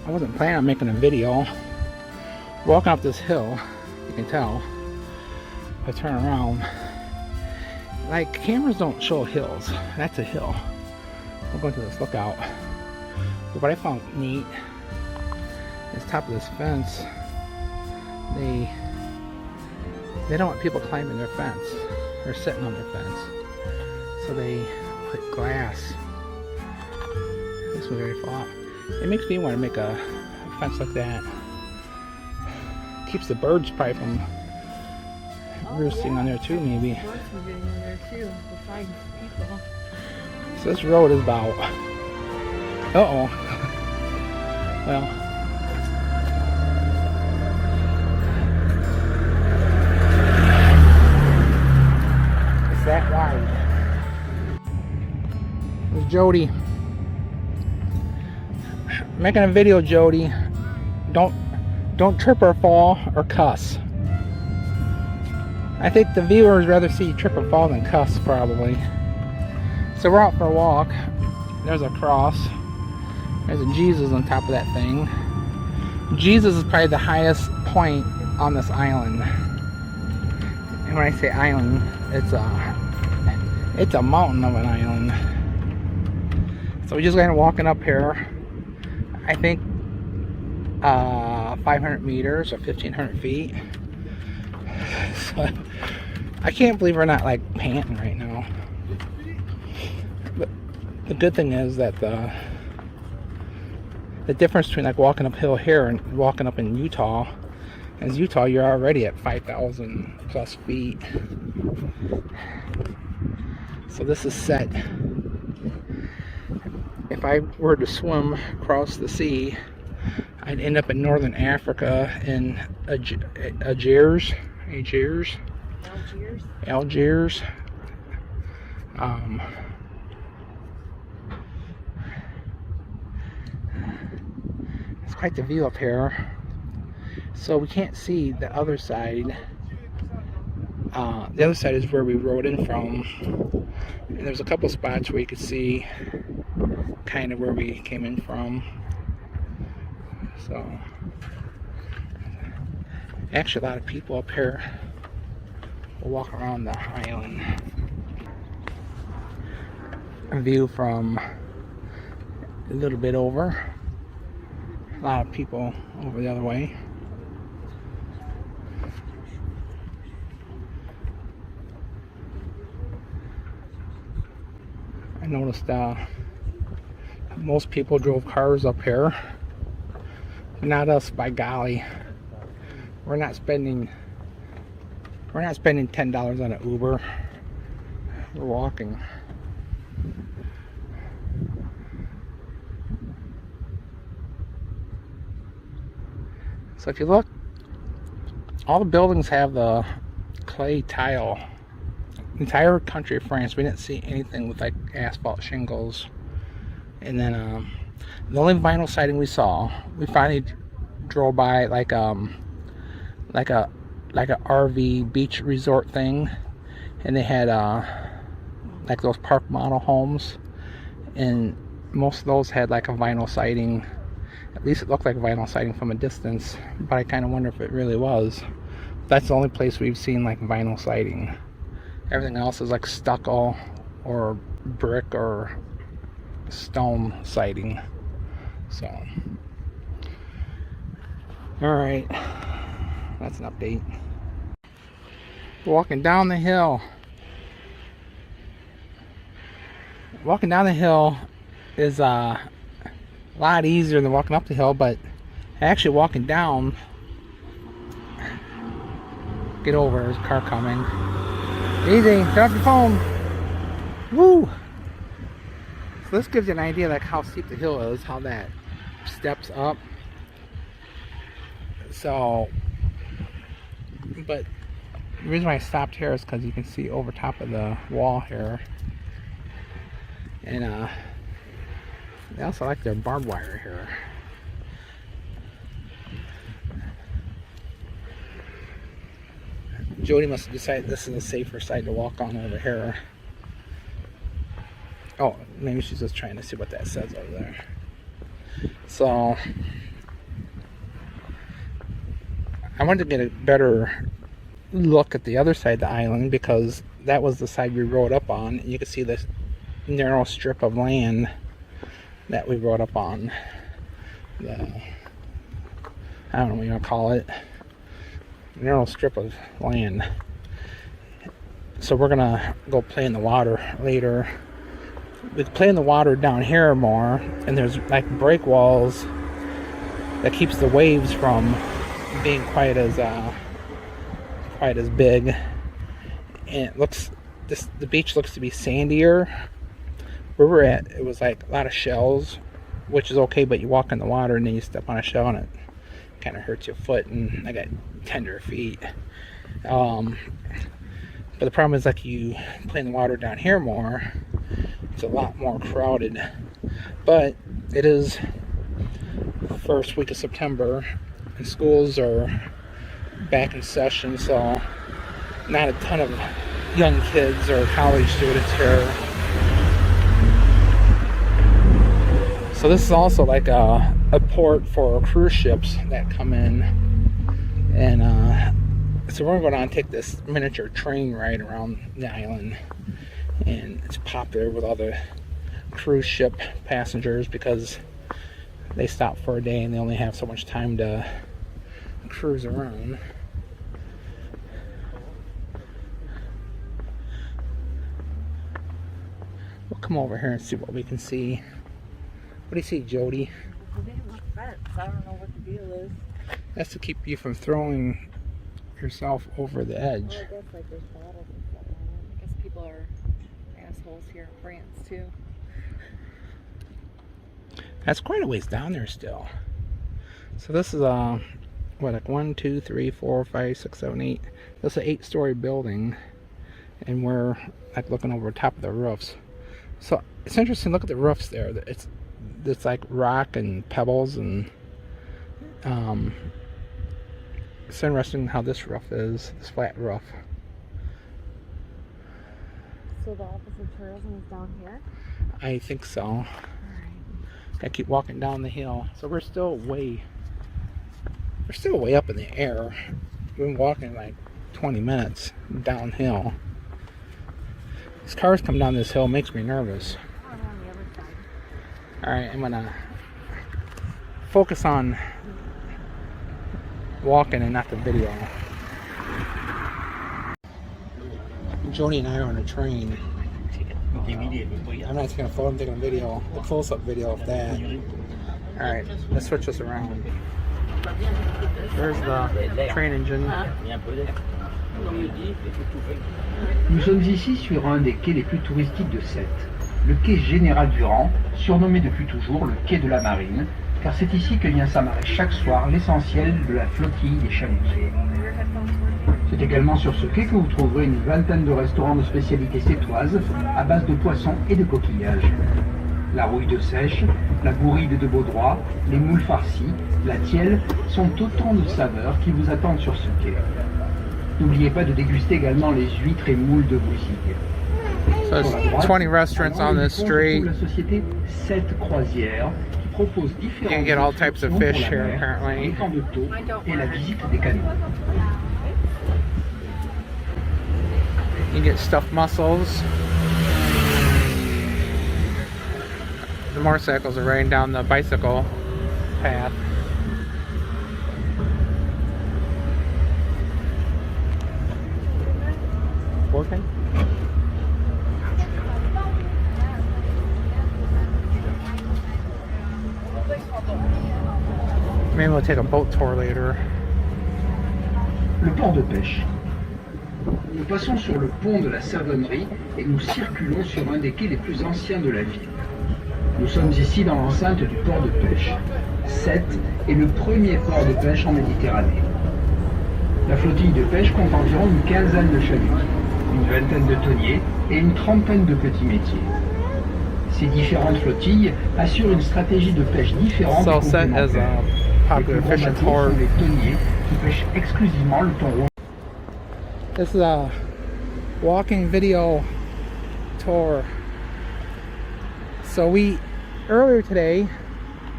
I wasn't planning on making a video. Walking up this hill, you can tell. If I turn around, like cameras don't show hills. That's a hill. We're going to this lookout. But what I found neat is top of this fence. They don't want people climbing their fence or sitting on their fence, so they put glass. This was very far. It makes me want to make a fence like that. Keeps the birds probably from roosting on there too, maybe. Birds from getting in there too, besides people. So this road is about. Uh-oh. Well. It's that wide. There's Jody. Making a video, Jody. Don't trip or fall or cuss. I think the viewers rather see you trip or fall than cuss, probably. So we're out for a walk. There's a cross. There's a Jesus on top of that thing. Jesus is probably the highest point on this island. And when I say island, it's a mountain of an island. So we're just kind of walking up here. I think 500 meters or 1,500 feet. So I can't believe we're not like panting right now. But the good thing is that the difference between like walking uphill here and walking up in Utah is Utah you're already at 5,000 plus feet. So this is Sète. If I were to swim across the sea, I'd end up in northern Africa in Algiers. It's quite the view up here. So we can't see the other side. The other side is where we rode in from. And there's a couple spots where you could see kind of where we came in from. So actually a lot of people up here will walk around the island. A view from a little bit over. A lot of people over the other way. I noticed most people drove cars up here. Not us, by golly. We're not spending $10 on an Uber. We're walking. So if you look, all the buildings have the clay tile. The entire country of France, we didn't see anything with like asphalt shingles. And then the only vinyl siding we saw, we finally drove by like a RV beach resort thing, and they had like those park model homes, and most of those had like a vinyl siding. At least it looked like vinyl siding from a distance, but I kind of wonder if it really was. That's the only place we've seen like vinyl siding. Everything else is like stucco or brick or stone siding. So alright, that's an update. Walking down the hill. Walking down the hill is a lot easier than walking up the hill, but actually walking down, get over, there's a car coming. Easy, turn off your phone. Woo! So this gives you an idea like how steep the hill is, how that steps up. So, but the reason why I stopped here is because you can see over top of the wall here. And they also like their barbed wire here. Jody must have decided this is a safer side to walk on over here. Oh, maybe she's just trying to see what that says over there. So I wanted to get a better look at the other side of the island because that was the side we rode up on. You can see this narrow strip of land that we rode up on. I don't know what you want to call it. Narrow strip of land. So we're gonna go play in the water later. We play in the water down here more, and there's like break walls that keeps the waves from being quite as big. And it looks, the beach looks to be sandier. Where we're at, it was like a lot of shells, which is okay, but you walk in the water and then you step on a shell and it kind of hurts your foot, and I got tender feet. But the problem is, like, you play in the water down here more, it's a lot more crowded. But it is first week of September and schools are back in session, so not a ton of young kids or college students here. So this is also like a port for cruise ships that come in, and so we're going to take this miniature train ride around the island, and it's popular with all the cruise ship passengers because they stop for a day and they only have so much time to cruise around. We'll come over here and see what we can see. What do you see, Jody? They have a fence. I don't know what the deal is. That's to keep you from throwing yourself over the edge. Well, I guess like there's bottles and stuff on it. I guess people are assholes here in France too. That's quite a ways down there still. So this is what, like 1, 2, 3, 4, 5, 6, 7, 8. This is an 8-story building, and we're like looking over the top of the roofs. So it's interesting. Look at the roofs there. It's like rock and pebbles, and it's interesting how this roof is, this flat roof. So the office of tourism is down here? I think so. Alright. I keep walking down the hill. So we're still way up in the air. We've been walking like 20 minutes downhill. These cars come down this hill, makes me nervous. I'm on the other side. Alright, I'm gonna focus on walking and not the video. Joni and I are on a train. I'm not taking a photo, I'm taking a video, a close-up video of that. Alright, let's switch this around. There's the train engine. Nous sommes ici sur un des quais les plus touristiques de Sète, le quai Général Durand, surnommé depuis toujours le quai de la Marine, car c'est ici que vient s'amarrer chaque soir l'essentiel de la flottille des chalutiers. C'est également sur ce quai que vous trouverez une vingtaine de restaurants de spécialités sétoises à base de poissons et de coquillages. La rouille de sèche, la bourride de Baudroie, les moules farcies, la tielle sont autant de saveurs qui vous attendent sur ce quai. N'oubliez pas de déguster également les huîtres et moules de Boussigue. So there's 20 restaurants on this street. La société Sète Croisière qui propose différents. You can get all types of fish here apparently. Les camps de taux et la visite des canaux. You get stuffed mussels. The motorcycles are riding down the bicycle path. Working? Maybe we'll take a boat tour later. Le port de pêche. Nous passons sur le pont de la Savonnerie et nous circulons sur un des quais les plus anciens de la ville. Nous sommes ici dans l'enceinte du port de pêche. Sète est le premier port de pêche en Méditerranée. La flottille de pêche compte environ une quinzaine de chalutiers, une vingtaine de tonniers et une trentaine de petits métiers. Ces différentes flottilles assurent une stratégie de pêche différente et complémentaire. Les plus gros bateaux sont les tonniers qui pêchent exclusivement le thon rouge. This is a walking video tour. So we earlier today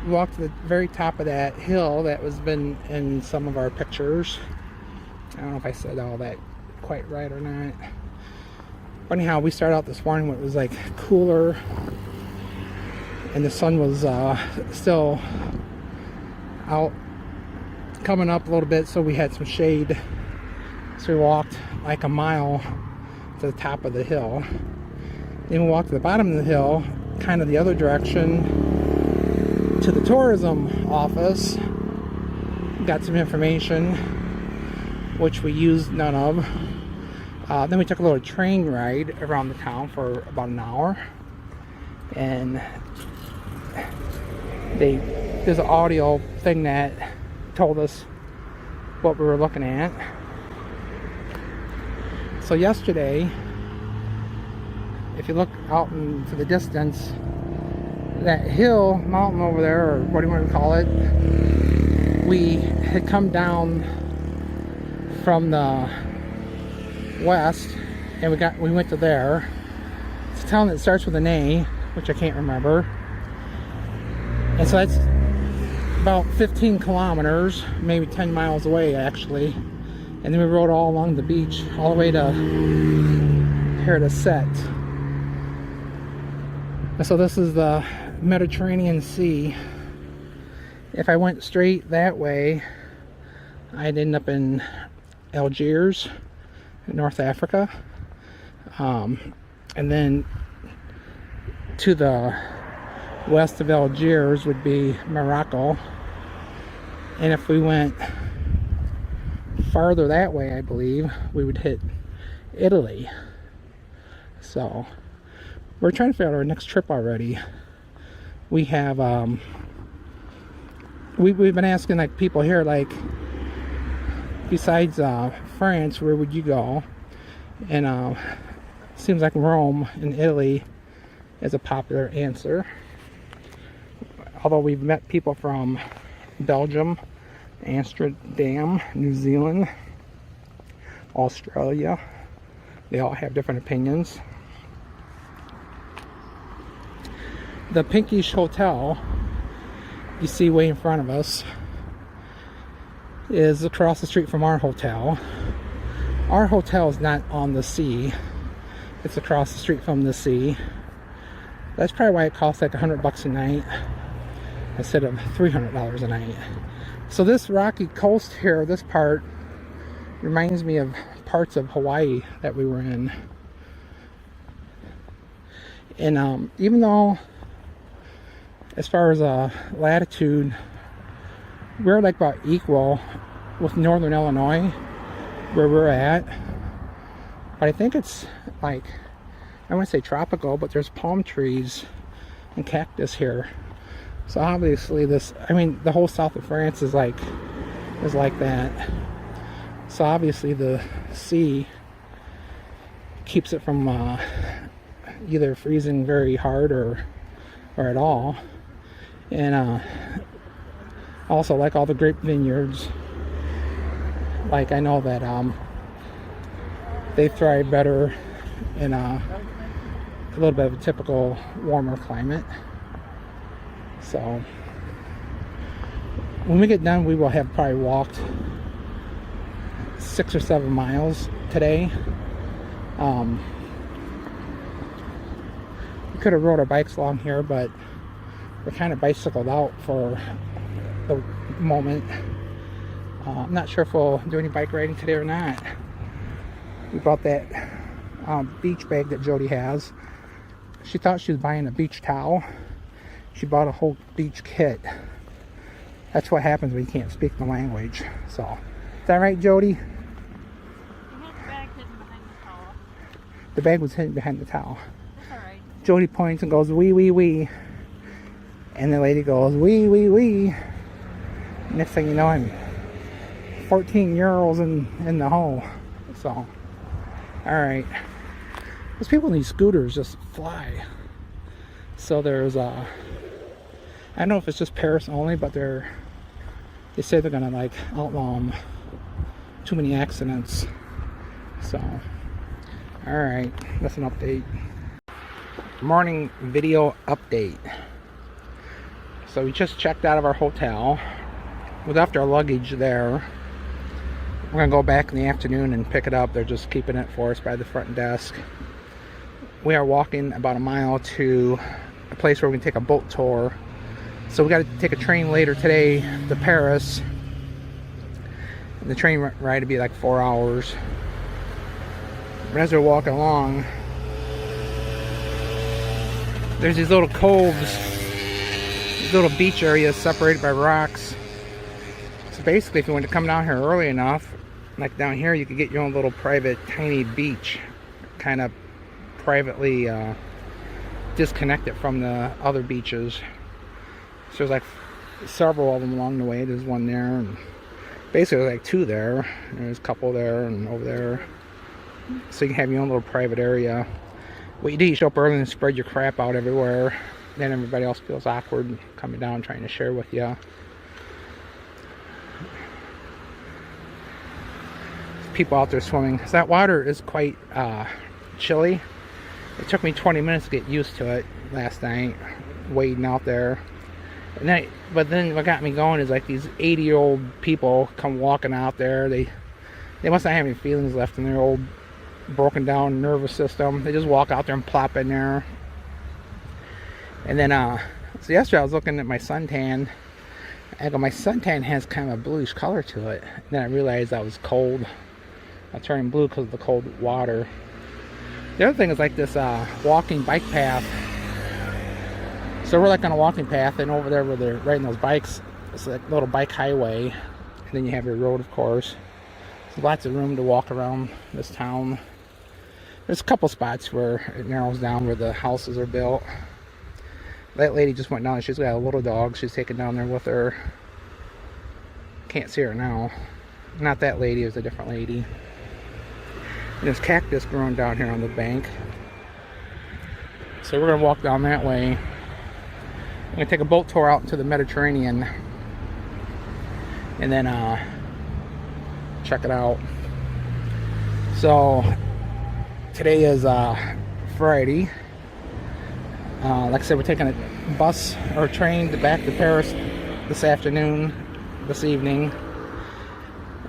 walked to the very top of that hill that was been in some of our pictures. I don't know if I said all that quite right or not. But anyhow, we started out this morning when it was like cooler and the sun was still out, coming up a little bit, so we had some shade. So we walked like a mile to the top of the hill. Then we walked to the bottom of the hill, kind of the other direction, to the tourism office. Got some information, which we used none of. Then we took a little train ride around the town for about an hour. And there's an audio thing that told us what we were looking at. So yesterday, if you look out into the distance, that hill, mountain over there, or what do you want to call it, we had come down from the west, and we went to there. It's a town that starts with an A, which I can't remember. And so that's about 15 kilometers, maybe 10 miles away actually. And then we rode all along the beach, all the way to here to Sète. And so this is the Mediterranean Sea. If I went straight that way, I'd end up in Algiers, North Africa. And then to the west of Algiers would be Morocco. And if we went farther that way, I believe we would hit Italy. So we're trying to figure out our next trip already. We have we've been asking like people here, like, besides France, where would you go? And seems like Rome and Italy is a popular answer. Although we've met people from Belgium, Amsterdam, New Zealand, Australia. They all have different opinions. The pinkish hotel you see way in front of us is across the street from our hotel. Our hotel is not on the sea. It's across the street from the sea. That's probably why it costs like $100 a night instead of $300 a night. So this rocky coast here, this part, reminds me of parts of Hawaii that we were in. And even though, as far as latitude, we're like about equal with northern Illinois, where we're at. But I think it's like, I wouldn't say tropical, but there's palm trees and cactus here. So obviously this, I mean, the whole south of France is like that. So obviously the sea keeps it from either freezing very hard or at all. And also, like all the grape vineyards, like I know that they thrive better in a little bit of a typical warmer climate. So when we get done, we will have probably walked 6 or 7 miles today. We could have rode our bikes along here, but we're kind of bicycled out for the moment. I'm not sure if we'll do any bike riding today or not. We bought that beach bag that Jody has. She thought she was buying a beach towel. She bought a whole beach kit. That's what happens when you can't speak the language. So, is that right, Jody? You had the bag hidden behind the towel. The bag was hidden behind the towel. That's alright. Jody points and goes, wee, wee, wee. And the lady goes, wee, wee, wee. Next thing you know, I'm 14 euros in the hole. So, alright. Those people in these scooters just fly. So there's I don't know if it's just Paris only, but they say they're gonna like outlaw them. Too many accidents. So, alright, that's an update. Morning video update. So we just checked out of our hotel. We left our luggage there. We're gonna go back in the afternoon and pick it up. They're just keeping it for us by the front desk. We are walking about a mile to a place where we can take a boat tour. So we got to take a train later today to Paris. And the train ride would be like 4 hours. But as we're walking along, there's these little coves, these little beach areas separated by rocks. So basically, if you want to come down here early enough, like down here, you could get your own little private tiny beach, kind of privately disconnected from the other beaches. So there's like several of them along the way. There's one there, and basically there's like two there. There's a couple there and over there. So you can have your own little private area. What you do, you show up early and spread your crap out everywhere. Then everybody else feels awkward coming down trying to share with you. People out there swimming. So that water is quite chilly. It took me 20 minutes to get used to it last night, wading out there. But then what got me going is like these 80-year-old people come walking out there. They must not have any feelings left in their old broken down nervous system. They just walk out there and plop in there. And then so yesterday I was looking at my suntan. I go, my suntan has kind of a bluish color to it. And then I realized I was cold. I turned blue because of the cold water. The other thing is like this walking bike path. So we're like on a walking path, and over there where they're riding those bikes, it's like a little bike highway. And then you have your road, of course. There's lots of room to walk around this town. There's a couple spots where it narrows down where the houses are built. That lady just went down. She's got a little dog. She's taken down there with her. Can't see her now. Not that lady. It was a different lady. And there's cactus growing down here on the bank. So we're going to walk down that way. I'm going to take a boat tour out into the Mediterranean. And then check it out. So today is Friday. Like I said, we're taking a bus or train back to Paris this evening.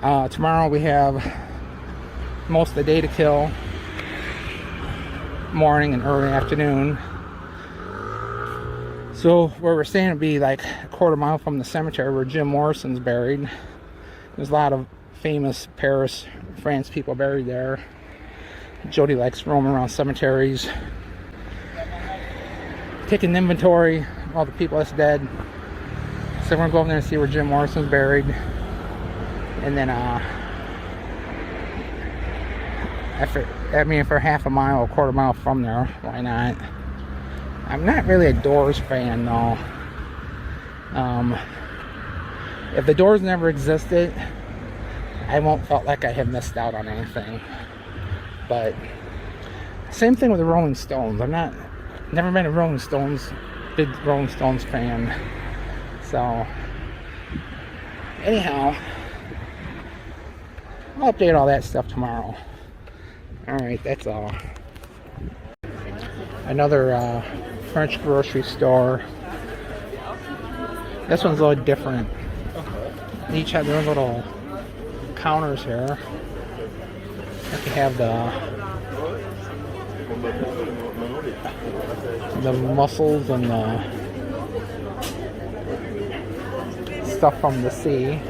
Tomorrow we have most of the day to kill, morning and early afternoon. So where we're staying will be like a quarter mile from the cemetery where Jim Morrison's buried. There's a lot of famous Paris, France people buried there. Jody likes roaming around cemeteries, taking an inventory of all the people that's dead. So we're gonna go over there and see where Jim Morrison's buried. And then for half a mile, a quarter mile from there, why not? I'm not really a Doors fan though. If the Doors never existed, I won't felt like I have missed out on anything. But same thing with the Rolling Stones. Never been a big Rolling Stones fan. So anyhow, I'll update all that stuff tomorrow. Alright, that's all. Another French grocery store. This one's a little different. They each have their own little counters here. Like you have the mussels and the stuff from the sea.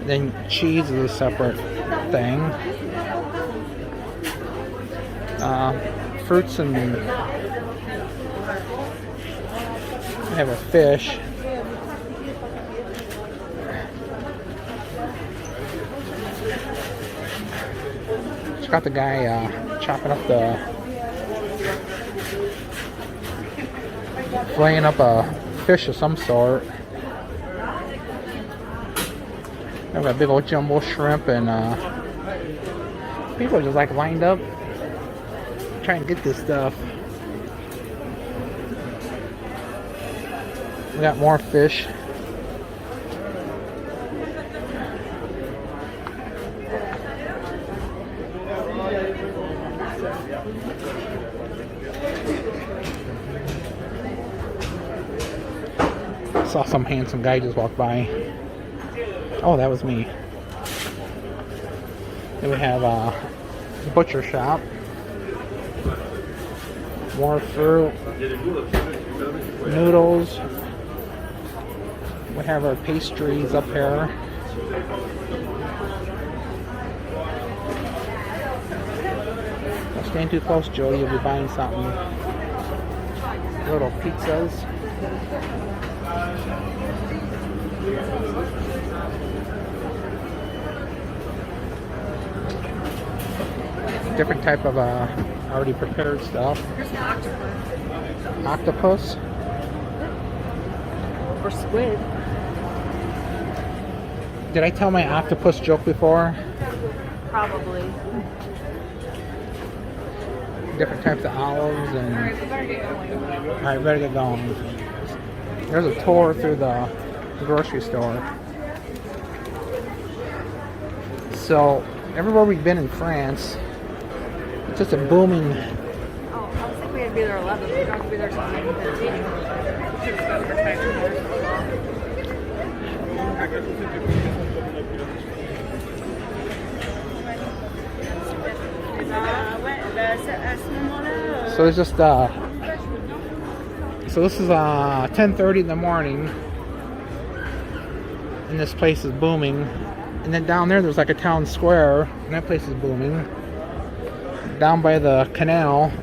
Then cheese is a separate thing. Fruits and I have a fish. It's got the guy chopping up flaying up a fish of some sort. I've got a big old jumbo shrimp, and people are just like lined up trying to get this stuff. We got more fish. Saw some handsome guy just walk by. Oh, that was me. Then we have a butcher shop. More fruit. Noodles. We have our pastries up here. Don't stand too close, Jody. You'll be buying something. Little pizzas. Different type of already prepared stuff. Here's an octopus. Octopus. Or squid. Did I tell my octopus joke before? Probably. Different types of olives and. Alright, we better get going. Alright, we better get going. There's a tour through the grocery store. So, everywhere we've been in France, it's just a booming. Oh, I was thinking we had to be there 11. We don't have to be there till 9:13. We should have spent more time there. So there's just so this is 10:30 in the morning, and this place is booming. And then down there's like a town square, and that place is booming. Down by the canal. We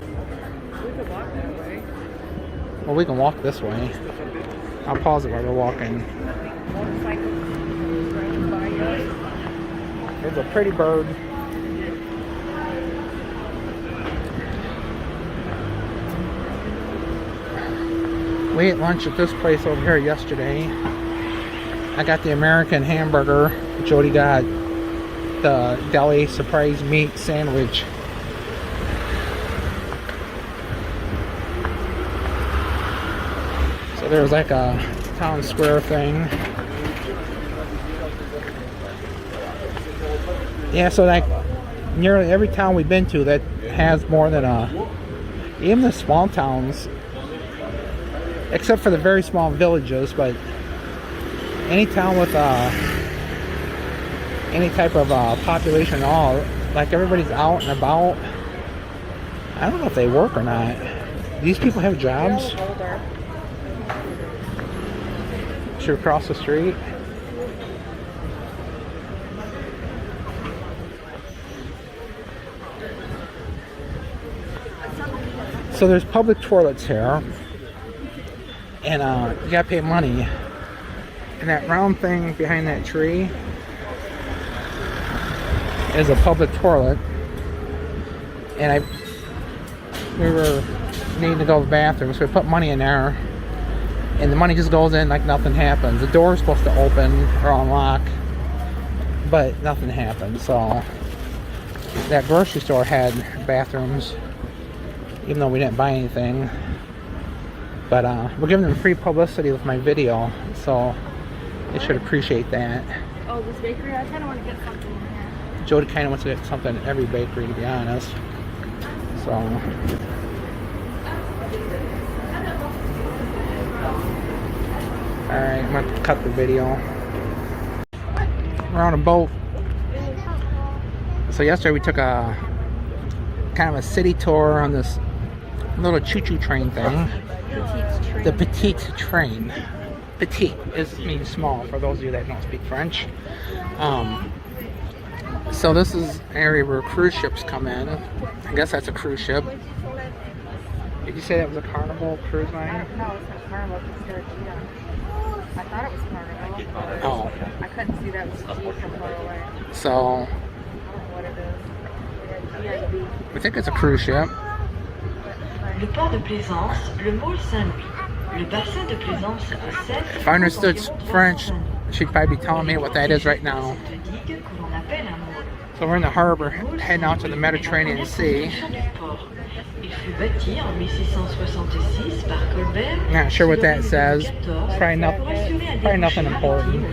could walk that way. Well, we can walk this way. I'll pause it while we're walking. Motorcycles driving by us. There's a pretty bird. We ate lunch at this place over here yesterday. I got the American hamburger. Jody got the deli surprise meat sandwich. So there's like a town square thing. Yeah, so like nearly every town we've been to that has more than even the small towns, except for the very small villages, but any town with any type of population at all, like everybody's out and about. I don't know if they work or not. These people have jobs. They're all older. Should we cross the street? So there's public toilets here, and you gotta pay money. And that round thing behind that tree is a public toilet. And we were needing to go to the bathroom, so we put money in there, and the money just goes in like nothing happens. The door is supposed to open or unlock, but nothing happened. So that grocery store had bathrooms, even though we didn't buy anything. But we're giving them free publicity with my video, so they should appreciate that. Oh, this bakery? I kind of want to get something in here. Jody kind of wants to get something at every bakery, to be honest. So. Alright, I'm going to cut the video. We're on a boat. So yesterday we took a kind of a city tour on this little choo-choo train thing. The petite train. Petite means small, for those of you that don't speak French. So this is an area where cruise ships come in. I guess that's a cruise ship. Did you say that was a Carnival cruise line? No, it's not Carnival. It's Sarajevo. I thought it was Carnival. Oh. I couldn't see that it was G from far away. So, I don't know what it is. I think it's a cruise ship. Le port de plaisance, le Mont Saint-Clair. Le bassin de plaisance de Sète. If I understood French, she'd probably be telling me what that is right now. So we're in the harbor, heading out to the Mediterranean Sea. Not sure what that says. Probably nothing important.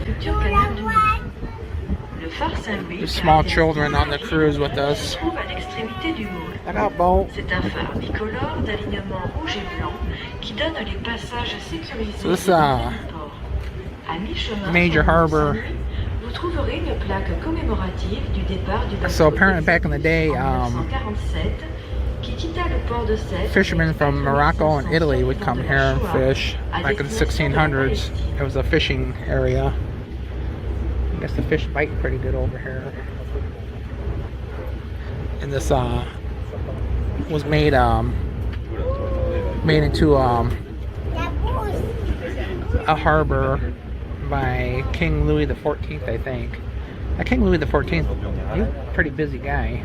phare Saint-Louis, There's small caractéristique children on the marine, cruise with se us. trouve à l'extrémité du môle. Look out, boat. C'est un phare bicolore d'alignement rouge et blanc qui donne les passages sécurisés So this, des port. À mi-chemin, Major sur le Mont harbor. Saint-Louis, vous trouverez une plaque commémorative du départ du bateau So apparently back in the day, en 1947 qui quitta le port de Sète. fishermen from Morocco and Italy would come here and fish. Like in the 1600s, it was a fishing area. I guess the fish bite pretty good over here. And this was made into a harbor by King Louis XIV, I think. King Louis XIV, he was a pretty busy guy.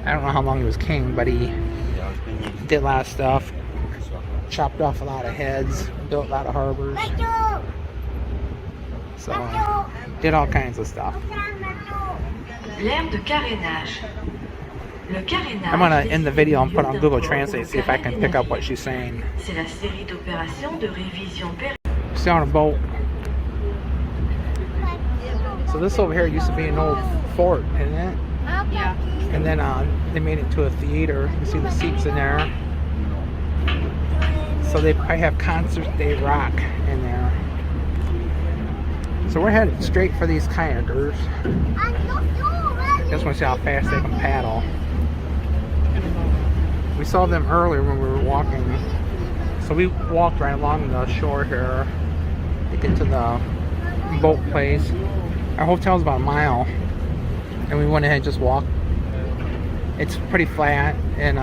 I don't know how long he was king, but he did a lot of stuff. Chopped off a lot of heads, built a lot of harbors. So, did all kinds of stuff. L'aire de carénage. Le carénage. I'm gonna end the video and put on Google Translate, see if I can pick up what she's saying. C'est la série d'opérations de révision périodique. Still on a boat. So this over here used to be an old fort, isn't it? Yeah. And then they made it into a theater. You see the seats in there. So they probably have Concert Day Rock in there. So we're headed straight for these kayakers. Just want to see how fast they can paddle. We saw them earlier when we were walking. So we walked right along the shore here to get to the boat place. Our hotel's about a mile. And we went ahead and just walked. It's pretty flat, and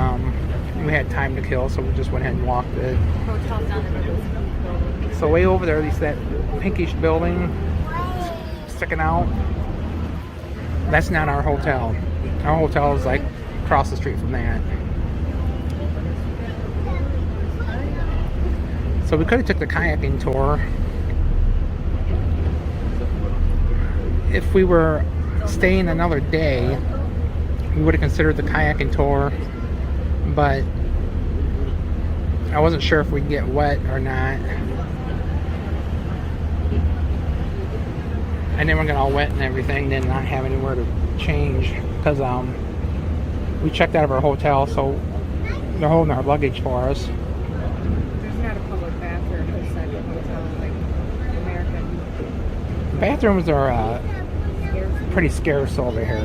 we had time to kill, so we just went ahead and walked it. Hotel's down in the So way over there, there's that pinkish building sticking out. That's not our hotel. Our hotel is like across the street from that. So we could have took the kayaking tour. If we were staying another day, we would have considered the kayaking tour, but I wasn't sure if we'd get wet or not. And then we're getting all wet and everything, then not have anywhere to change, because we checked out of our hotel, so they're holding our luggage for us. There's not a public bathroom inside the hotel like American. Bathrooms are pretty scarce over here.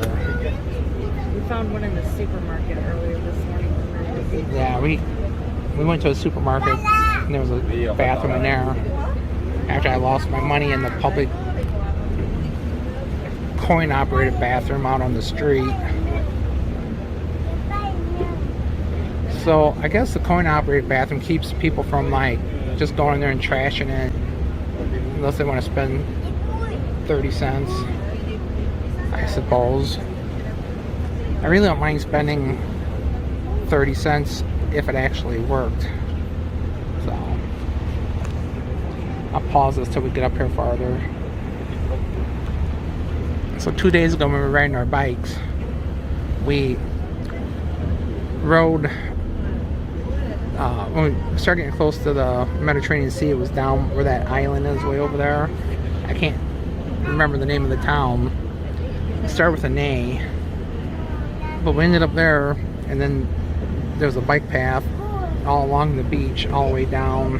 We found one in the supermarket earlier this morning when we were busy. Yeah, we went to a supermarket and there was a bathroom in there after I lost my money in the public coin operated bathroom out on the street. So I guess the coin operated bathroom keeps people from like just going in there and trashing it, unless they want to spend 30 cents, I suppose. I really don't mind spending 30 cents if it actually worked. So I'll pause this till we get up here farther. So 2 days ago when we were riding our bikes, we rode when we started getting close to the Mediterranean Sea. It was down where that island is, way over there. I can't remember the name of the town. It started with an A. But we ended up there, and then there was a bike path all along the beach, all the way down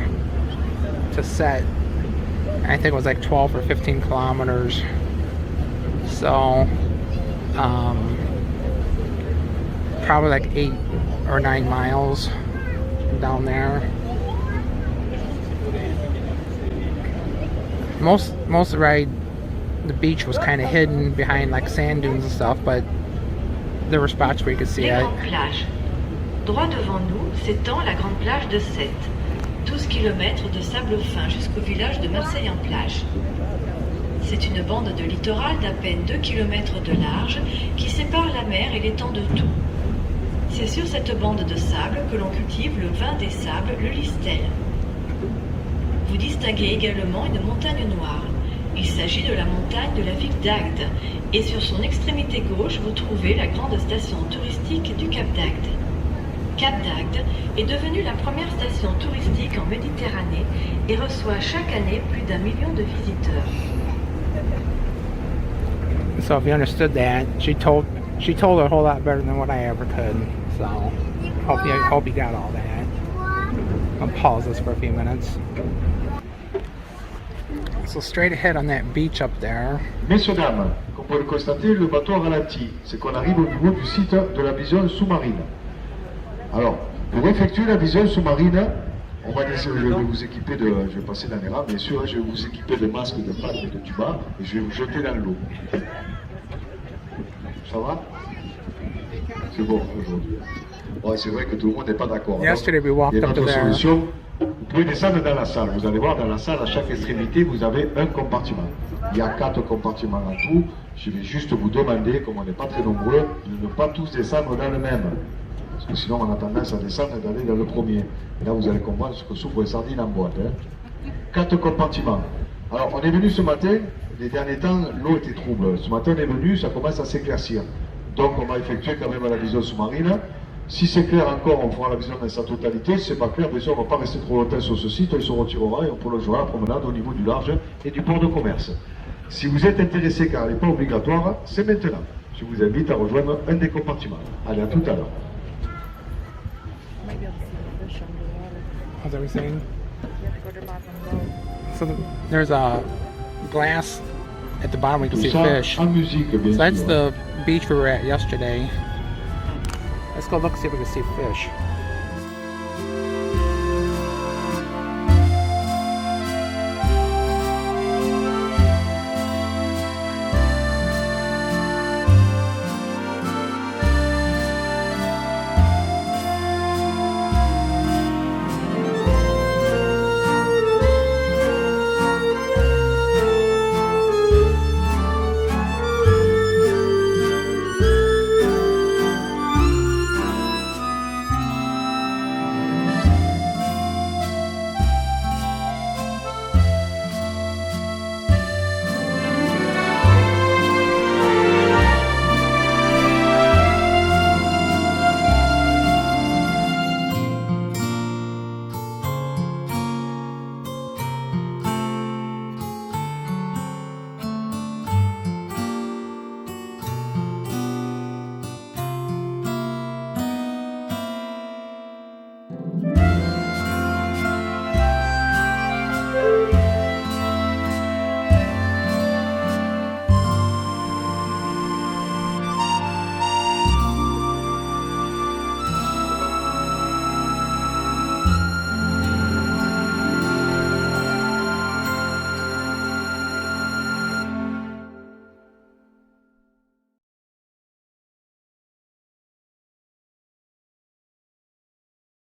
to Sète. I think it was like 12 or 15 kilometers. So, probably like 8 or 9 miles down there. Most of the ride, the beach was kind of hidden behind like sand dunes and stuff, but there were spots where you could see Les it. grandes plages. Droit devant nous s'étend la grande plage de Sète. 12 km de sable fin jusqu'au village de Marseille-en-Plage. C'est une bande de littoral d'à peine 2 km de large qui sépare la mer et l'étang de Thou. C'est sur cette bande de sable que l'on cultive le vin des sables, le Listel. Vous distinguez également une montagne noire. Il s'agit de la montagne de la ville d'Agde, et sur son extrémité gauche, vous trouvez la grande station touristique du Cap d'Agde. Cap d'Agde est devenue la première station touristique en Méditerranée et reçoit chaque année plus d'1 million de visiteurs. So if you understood that, she told it a whole lot better than what I ever could. So hope you got all that. I'll pause this for a few minutes. So straight ahead on that beach up there. Messieurs, dames, comme vous pouvez le constater, le bateau a ralenti. C'est qu'on arrive au niveau du site de la vision sous-marine. Alors, pour effectuer la vision sous-marine, on va je vais vous équiper de, je vais passer dans les rames, bien sûr, je vais vous équiper de masques, de pannes et de tuba, et je vais vous jeter dans l'eau. Ça va? C'est bon aujourd'hui. Ouais, c'est vrai que tout le monde n'est pas d'accord. Yesterday we walked Il y a up to notre there. solution. Vous pouvez descendre dans la salle. Vous allez voir, dans la salle, à chaque extrémité, vous avez un compartiment. Il y a 4 compartiments en tout. Je vais juste vous demander, comme on n'est pas très nombreux, de ne pas tous descendre dans le même. Parce que sinon, on a tendance à descendre et d'aller dans le premier. Et là, vous allez comprendre ce que souffre les sardines en boîte. 4 compartiments. Alors, on est venu ce matin. Les derniers temps, l'eau était trouble. Ce matin, on est venu, ça commence à s'éclaircir. Donc, on va effectuer quand même la vision sous-marine. Si c'est clair encore, on fera la vision dans sa totalité. Si c'est pas clair, bien sûr, on ne va pas rester trop longtemps sur ce site. Il se retirera et on prolongera la promenade au niveau du large et du port de commerce. Si vous êtes intéressé, car elle n'est pas obligatoire, c'est maintenant. Je vous invite à rejoindre un des compartiments. Allez, à tout à l'heure. Might be able to see the fish underwater. How's everything? You have to go to the bottom boat. So there's a glass at the bottom where you can Tout see ça fish. en musique, bien So that's sûr. the beach we were at yesterday. Let's go look see if we can see fish.